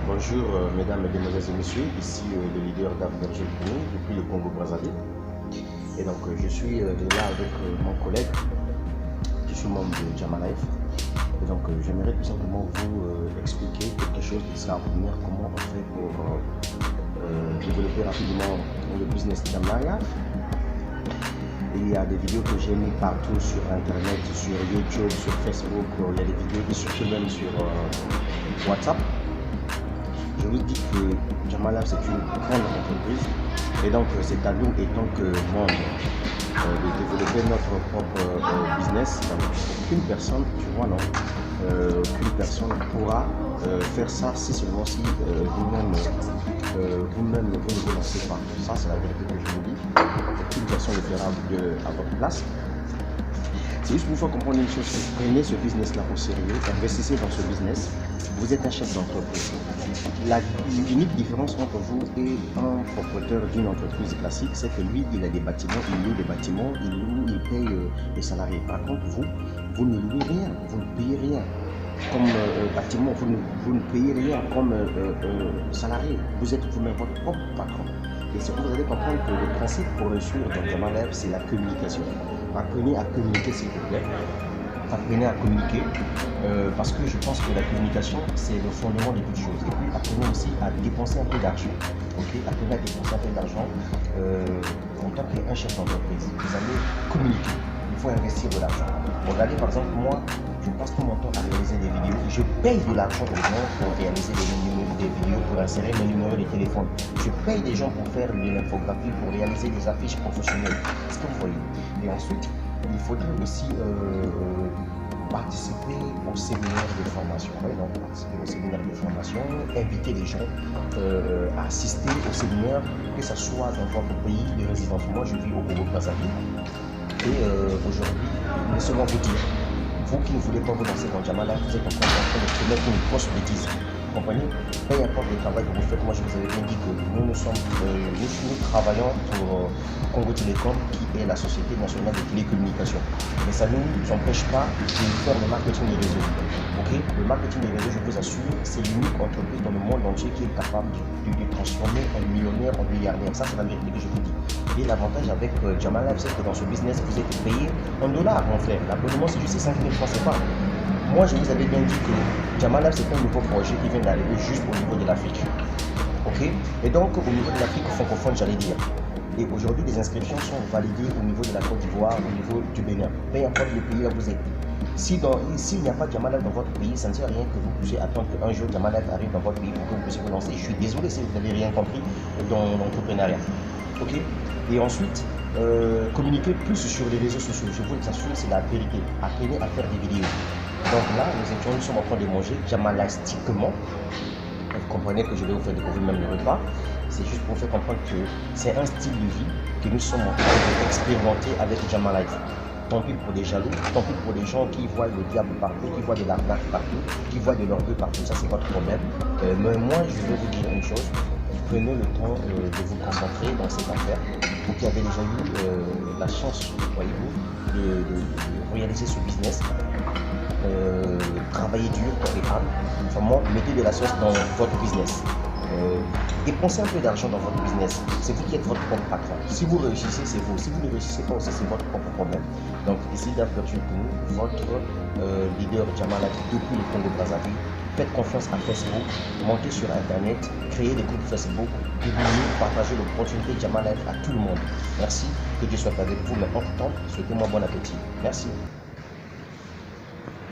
Bonjour mesdames, mesdemoiselles et messieurs, ici le leader d'Afberger depuis le Congo-Brazzaville. Et donc je suis là avec mon collègue, je suis membre de Jama Life. Et donc j'aimerais tout simplement vous expliquer quelque chose qui sera la première, comment on fait pour développer rapidement le business de Jama Life. Il y a des vidéos que j'ai mis partout sur internet, sur YouTube, sur Facebook, il y a des vidéos et surtout même sur WhatsApp. Je vous dis que Jama Life c'est une grande entreprise et donc c'est à nous, en tant que monde, de développer notre propre business. Donc, aucune personne, tu vois, non, aucune personne pourra faire ça si seulement si vous-même vous ne vous lancez pas. Ça c'est la vérité que je vous dis. Aucune personne le fera à votre place. C'est juste pour vous faire comprendre une chose, prenez ce business-là au sérieux, investissez dans ce business. Vous êtes un chef d'entreprise. L'unique différence entre vous et un propriétaire d'une entreprise classique, c'est que lui, il a des bâtiments, il loue des bâtiments, il paye les salariés. Par contre, vous ne louez rien, vous ne payez rien. Comme bâtiment, vous ne payez rien comme salarié. Vous êtes vous-même votre propre patron. Et c'est vous allez comprendre que le principe pour réussir dans Jama Life, c'est la communication. Apprenez à communiquer, s'il vous plaît. Apprenez à communiquer parce que je pense que la communication c'est le fondement de toute chose. Et puis apprenez aussi à dépenser un peu d'argent. Okay? Apprenez à dépenser un peu d'argent en tant qu'un chef d'entreprise. Vous allez communiquer. Il faut investir de l'argent. Regardez par exemple, moi je passe tout mon temps à réaliser des vidéos. Je paye de l'argent aux gens pour réaliser des vidéos, pour insérer mes numéros de téléphone. Je paye des gens pour faire de l'infographie, pour réaliser des affiches professionnelles. Est-ce que vous voyez? Et ensuite, il faudrait aussi participer aux séminaires de formation. Donc, participer aux séminaires de formation, inviter les gens à assister aux séminaires, que ce soit dans votre pays de résidence. Moi, je vis au Congo-Brazzaville. Et aujourd'hui, laissez-moi vous dire, vous qui ne voulez pas vous lancer dans Jama Life, vous êtes en train de commettre une grosse bêtise. Vous comprenez? Peu importe le travail que vous faites, moi je vous avais bien dit que nous travaillons pour Congo Télécom, qui est la Société nationale de télécommunications. Mais ça ne nous empêche pas de faire le marketing des réseaux. Okay? Le marketing des réseaux, je vous assure, c'est l'unique entreprise dans le monde entier qui est capable de transformer un millionnaire en milliardaire. Ça, c'est la vérité que je vous dis. Et l'avantage avec Jama Life, c'est que dans ce business, vous êtes payé en dollars, mon frère. L'abonnement, c'est juste 5 000 francs, c'est pas. Moi, je vous avais bien dit que Jama Life, c'est un nouveau projet qui vient d'arriver juste au niveau de l'Afrique. Ok? Et donc, au niveau de l'Afrique francophone, j'allais dire. Et aujourd'hui, les inscriptions sont validées au niveau de la Côte d'Ivoire, au niveau du Bénin. Peu importe le pays où vous êtes. S'il n'y a pas de Jama Life dans votre pays, ça ne sert à rien que vous puissiez attendre qu'un jour Jama Life arrive dans votre pays pour que vous puissiez vous lancer. Je suis désolé si vous n'avez rien compris dans l'entrepreneuriat. Ok? Et ensuite, communiquer plus sur les réseaux sociaux. Je vous assure, c'est la vérité. Apprenez à faire des vidéos. Donc là, nous sommes en train de manger jamalastiquement. Vous comprenez que je vais vous faire découvrir même le repas. C'est juste pour vous faire comprendre que c'est un style de vie que nous sommes en train d'expérimenter avec Jama Life. Tant pis pour des jaloux, tant pis pour des gens qui voient le diable partout, qui voient de l'arnaque partout, qui voient de l'orgueil partout. Ça, c'est votre problème. Mais moi, je vais vous dire une chose. Prenez le temps de vous concentrer dans cette affaire. Vous qui avez déjà eu la chance, voyez-vous, de réaliser ce business. Travaillez dur pour les âmes. Vraiment, mettez de la sauce dans votre business. Dépensez un peu d'argent dans votre business. C'est vous qui êtes votre propre patron. Si vous réussissez, c'est vous. Si vous ne réussissez pas aussi, c'est votre propre problème. Donc, ici d'Afberger pour votre leader Jama Life depuis le Congo-Brazzaville. Faites confiance à Facebook, montez sur Internet, créez des groupes Facebook, publiez, partagez l'opportunité Jama Life à tout le monde. Merci, que Dieu soit avec vous. Mais entre-temps, souhaitez-moi bon appétit. Merci.